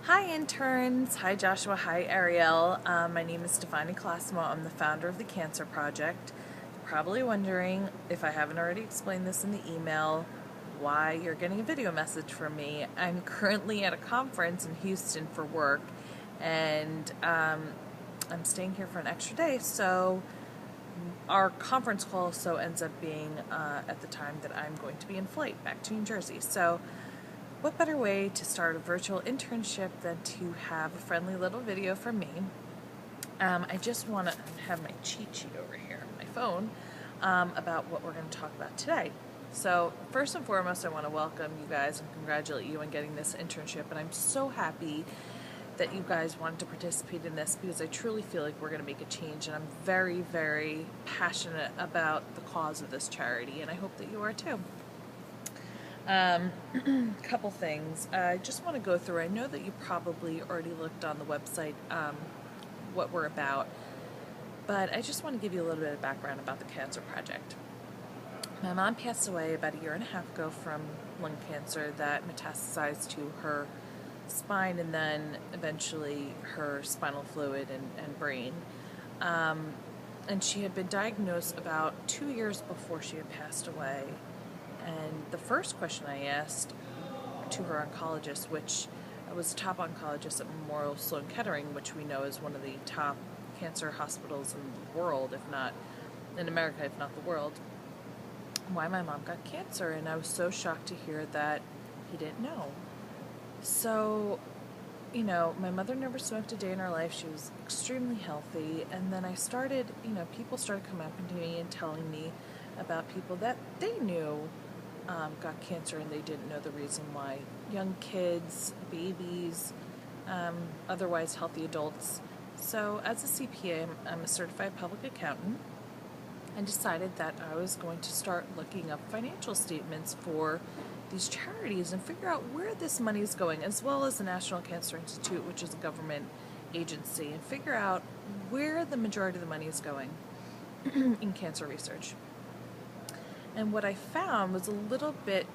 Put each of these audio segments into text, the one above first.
Hi interns, hi Joshua, hi Ariel. My name is Stefani Classimo. I'm the founder of the Cancer Project. You're probably wondering, if I haven't already explained this in the email, why you're getting a video message from me. I'm currently at a conference in Houston for work, and I'm staying here for an extra day, so our conference call ends up being at the time that I'm going to be in flight back to New Jersey. So what better way to start a virtual internship than to have a friendly little video from me? I just want to have my cheat sheet over here on my phone about what we're going to talk about today. So first and foremost, I want to welcome you guys and congratulate you on getting this internship. And I'm so happy that you guys wanted to participate in this because I truly feel like we're going to make a change. And I'm very, very passionate about the cause of this charity. And I hope that you are too. Couple things. I just want to go through. I know that you probably already looked on the website what we're about, but I just want to give you a little bit of background about the Cancer Project. My mom passed away about a year and a half ago from lung cancer that metastasized to her spine and then eventually her spinal fluid and brain. And she had been diagnosed about 2 years before she had passed away. And the first question I asked to her oncologist, which was a top oncologist at Memorial Sloan Kettering, which we know is one of the top cancer hospitals in the world, if not in America, if not the world, why my mom got cancer. And I was so shocked to hear that he didn't know. So, my mother never smoked a day in her life. She was extremely healthy. And then I started, people started coming up to me and telling me about people that they knew got cancer and they didn't know the reason why. Young kids, babies, otherwise healthy adults. So as a CPA, I'm a certified public accountant. I decided that I was going to start looking up financial statements for these charities and figure out where this money is going, as well as the National Cancer Institute, which is a government agency, and figure out where the majority of the money is going in cancer research. And what I found was a little bit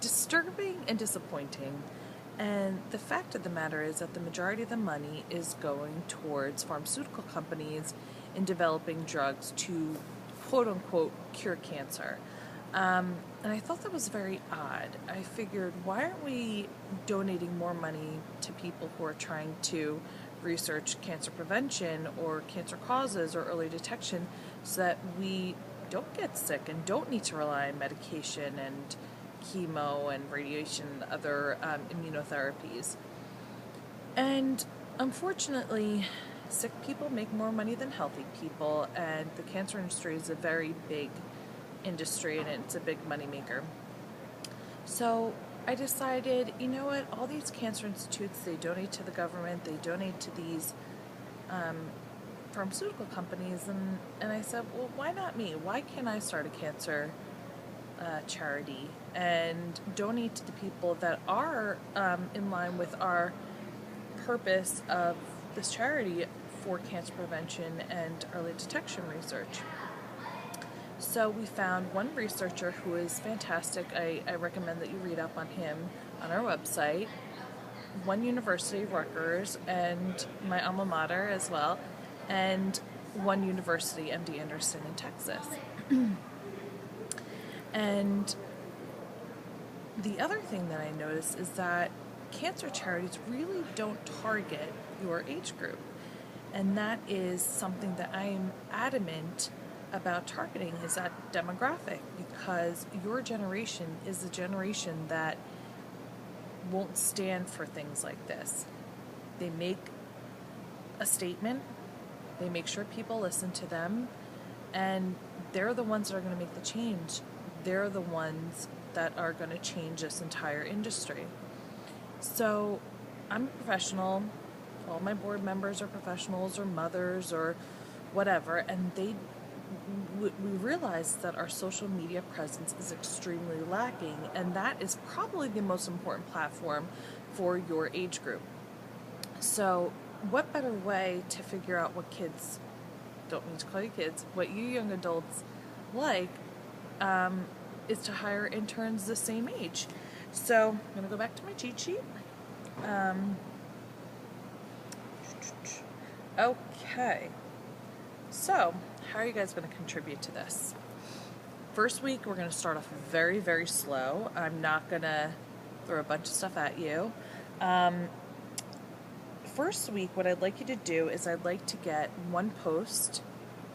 disturbing and disappointing. And the fact of the matter is that the majority of the money is going towards pharmaceutical companies in developing drugs to quote unquote cure cancer. And I thought that was very odd. I figured, why aren't we donating more money to people who are trying to research cancer prevention or cancer causes or early detection so that we don't get sick and don't need to rely on medication and chemo and radiation and other immunotherapies. And unfortunately, sick people make more money than healthy people, and the cancer industry is a very big industry and it's a big moneymaker. So I decided, you know what, all these cancer institutes, they donate to the government, they donate to these pharmaceutical companies, and I said, well, why not me? Why can't I start a cancer charity and donate to the people that are in line with our purpose of this charity for cancer prevention and early detection research? So we found one researcher who is fantastic. I recommend that you read up on him on our website. One university, Rutgers, and my alma mater as well, and one university, MD Anderson in Texas. And the other thing that I noticed is that cancer charities really don't target your age group. And that is something that I am adamant about targeting, is that demographic, because your generation is the generation that won't stand for things like this. They make a statement, they make sure people listen to them, and they're the ones that are going to make the change. They're the ones that are going to change this entire industry. So I'm a professional. All my board members are professionals or mothers or whatever, and we realize that our social media presence is extremely lacking, and that is probably the most important platform for your age group. So what better way to figure out what kids, don't mean to call you kids, what you young adults like, is to hire interns the same age. So I'm going to go back to my cheat sheet. Okay, so how are you guys going to contribute to this? First week, we're going to start off very, very slow. I'm not going to throw a bunch of stuff at you. First week, what I'd like you to do is I'd like to get one post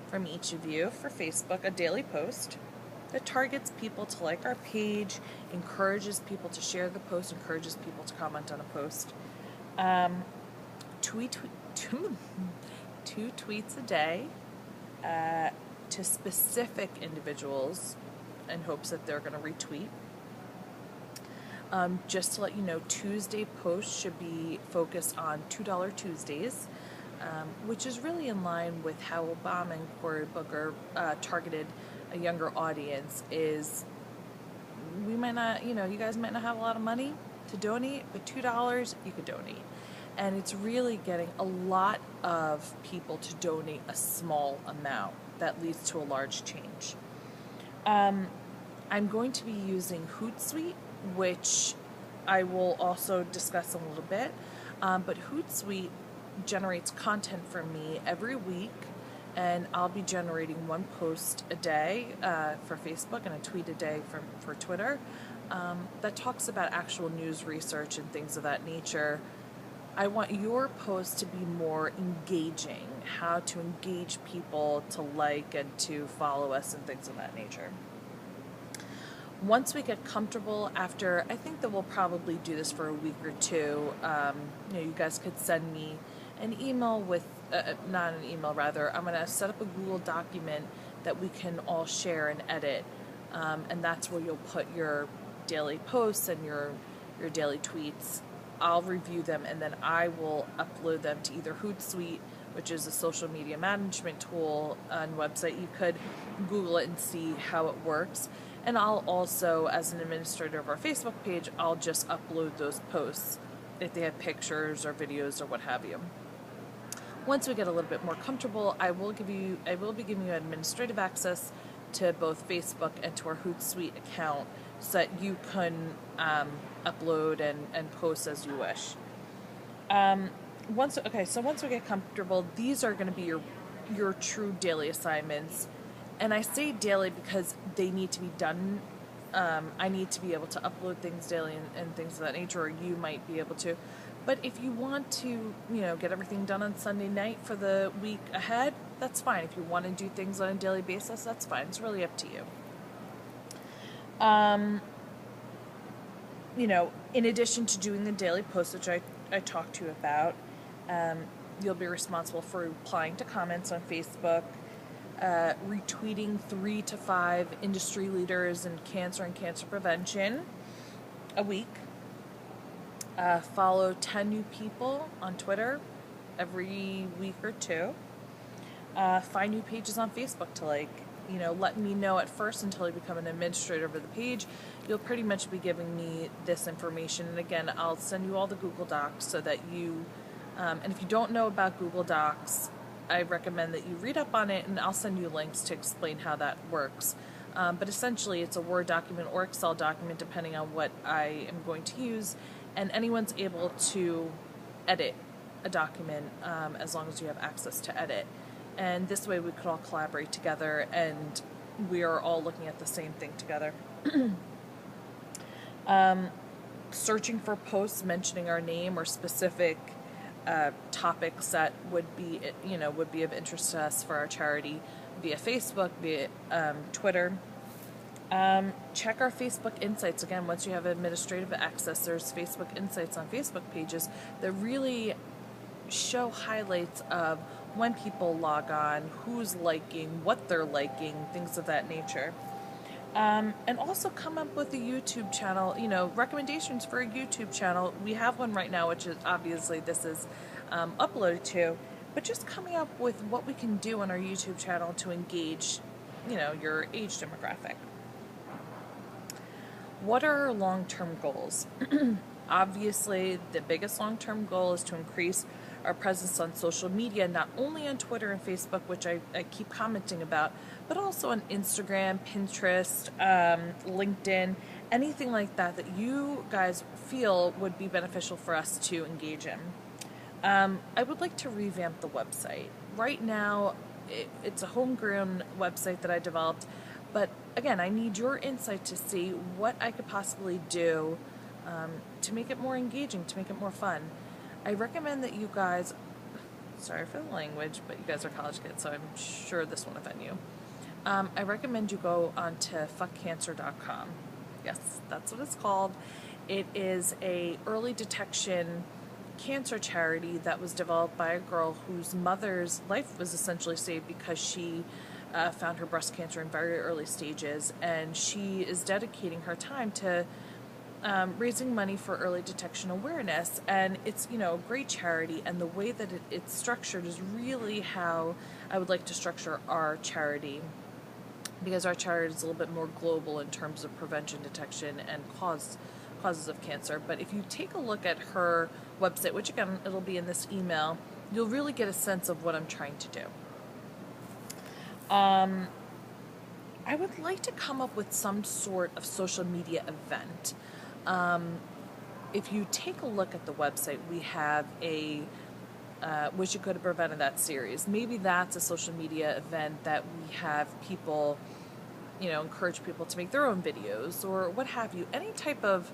from each of you for Facebook, a daily post that targets people to like our page, encourages people to share the post, encourages people to comment on a post. Two tweets a day to specific individuals in hopes that they're going to retweet. Just to let you know, Tuesday posts should be focused on $2 Tuesdays, which is really in line with how Obama and Cory Booker targeted a younger audience. Is we might not, you guys might not have a lot of money to donate, but $2 you could donate. And it's really getting a lot of people to donate a small amount that leads to a large change. I'm going to be using Hootsuite, which I will also discuss a little bit. But Hootsuite generates content for me every week, and I'll be generating one post a day for Facebook and a tweet a day for Twitter that talks about actual news research and things of that nature. I want your post to be more engaging, how to engage people to like and to follow us and things of that nature. Once we get comfortable after, I think that we'll probably do this for a week or two. You guys could send me an email with, not an email rather, I'm going to set up a Google document that we can all share and edit. And that's where you'll put your daily posts and your daily tweets. I'll review them and then I will upload them to either Hootsuite, which is a social media management tool and website. You could Google it and see how it works. And I'll also, as an administrator of our Facebook page, I'll just upload those posts if they have pictures or videos or what have you. Once we get a little bit more comfortable, I will be giving you administrative access to both Facebook and to our Hootsuite account so that you can upload and post as you wish. Once we get comfortable, these are going to be your true daily assignments. And I say daily because they need to be done. I need to be able to upload things daily and things of that nature, or you might be able to. But if you want to, get everything done on Sunday night for the week ahead, that's fine. If you want to do things on a daily basis, that's fine. It's really up to you. In addition to doing the daily post, which I talked to you about, you'll be responsible for replying to comments on Facebook, retweeting 3 to 5 industry leaders in cancer and cancer prevention a week, follow 10 new people on Twitter every week or two, find new pages on Facebook to like. Let me know at first until you become an administrator of the page. You'll pretty much be giving me this information. And again, I'll send you all the Google Docs so that you, and if you don't know about Google Docs, I recommend that you read up on it, and I'll send you links to explain how that works. But essentially, it's a Word document or Excel document, depending on what I am going to use, and anyone's able to edit a document as long as you have access to edit. And this way we could all collaborate together and we are all looking at the same thing together. Searching for posts mentioning our name or specific topics that would be of interest to us for our charity via Facebook, via Twitter. Check our Facebook Insights. Again, once you have administrative access, there's Facebook Insights on Facebook pages that really show highlights of when people log on, who's liking, what they're liking, things of that nature. And also come up with a YouTube channel, recommendations for a YouTube channel. We have one right now, which is obviously this is uploaded to, but just coming up with what we can do on our YouTube channel to engage, your age demographic. What are our long-term goals? Obviously, the biggest long-term goal is to increase our presence on social media, not only on Twitter and Facebook, which I keep commenting about, but also on Instagram, Pinterest, LinkedIn, anything like that that you guys feel would be beneficial for us to engage in. I would like to revamp the website. Right now, it's a homegrown website that I developed, but again, I need your insight to see what I could possibly do to make it more engaging, to make it more fun. I recommend that you guys, sorry for the language, but you guys are college kids, so I'm sure this won't offend you. I recommend you go on to fuckcancer.com. Yes, that's what it's called. It is a early detection cancer charity that was developed by a girl whose mother's life was essentially saved because she found her breast cancer in very early stages, and she is dedicating her time to raising money for early detection awareness. And it's, you know, a great charity, and the way that it's structured is really how I would like to structure our charity, because our charity is a little bit more global in terms of prevention, detection, and causes of cancer. But if you take a look at her website, which again, it'll be in this email, you'll really get a sense of what I'm trying to do. I would like to come up with some sort of social media event. If you take a look at the website, we have a Wish You Could Have Prevented That series. Maybe that's a social media event that we have people, you know, encourage people to make their own videos or what have you. Any type of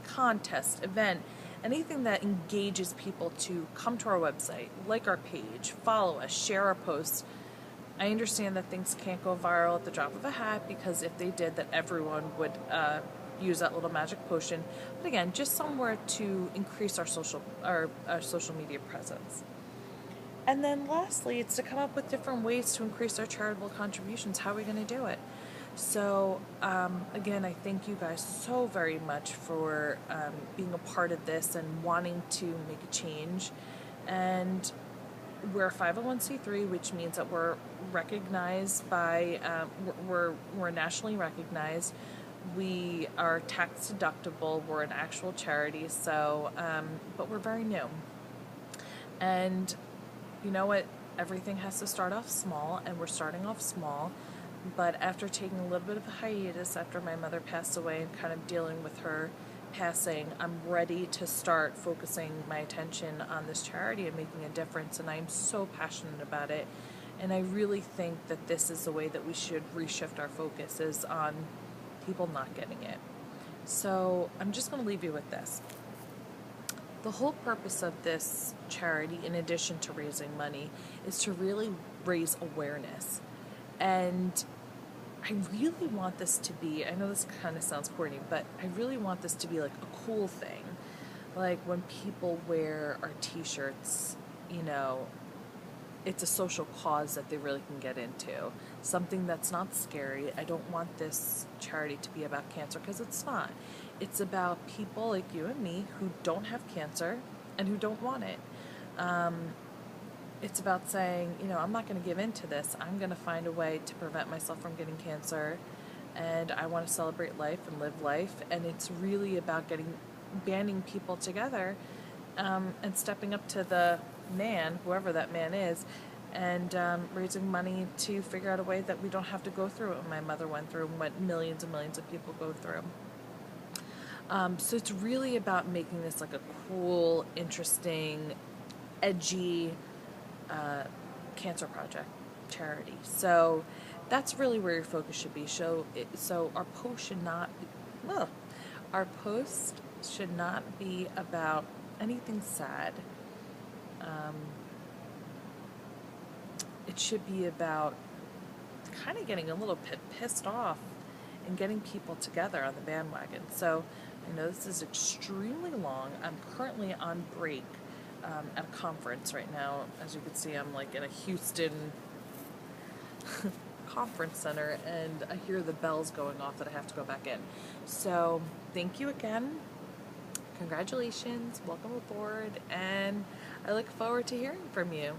contest, event, anything that engages people to come to our website, like our page, follow us, share our posts. I understand that things can't go viral at the drop of a hat, because if they did, that everyone would use that little magic potion. But again, just somewhere to increase our social media presence. And then lastly, it's to come up with different ways to increase our charitable contributions. How are we going to do it? So again, I thank you guys so very much for being a part of this and wanting to make a change. And we're a 501c3, which means that we're recognized by, we're nationally recognized. We are tax deductible. We're an actual charity, so, but we're very new. And you know what? Everything has to start off small, and we're starting off small. But after taking a little bit of a hiatus after my mother passed away and kind of dealing with her passing, I'm ready to start focusing my attention on this charity and making a difference, and I'm so passionate about it. And I really think that this is the way that we should reshift our focus, is on people not getting it. So I'm just going to leave you with this. The whole purpose of this charity, in addition to raising money, is to really raise awareness. And I really want this to be, I know this kind of sounds corny, but I really want this to be like a cool thing. Like when people wear our t-shirts, you know, it's a social cause that they really can get into. Something that's not scary. I don't want this charity to be about cancer, because it's not. It's about people like you and me who don't have cancer and who don't want it. It's about saying, you know, I'm not going to give in to this. I'm going to find a way to prevent myself from getting cancer, and I want to celebrate life and live life. And it's really about banding people together, and stepping up to the man, whoever that man is, and raising money to figure out a way that we don't have to go through what my mother went through and what millions and millions of people go through. So it's really about making this like a cool, interesting, edgy cancer project charity. So that's really where your focus should be. So our post should not be about anything sad. It should be about kind of getting a little bit pissed off and getting people together on the bandwagon. So I know this is extremely long. I'm currently on break at a conference right now. As you can see, I'm like in a Houston conference center, and I hear the bells going off that I have to go back in. So thank you again. Congratulations. Welcome aboard. And I look forward to hearing from you.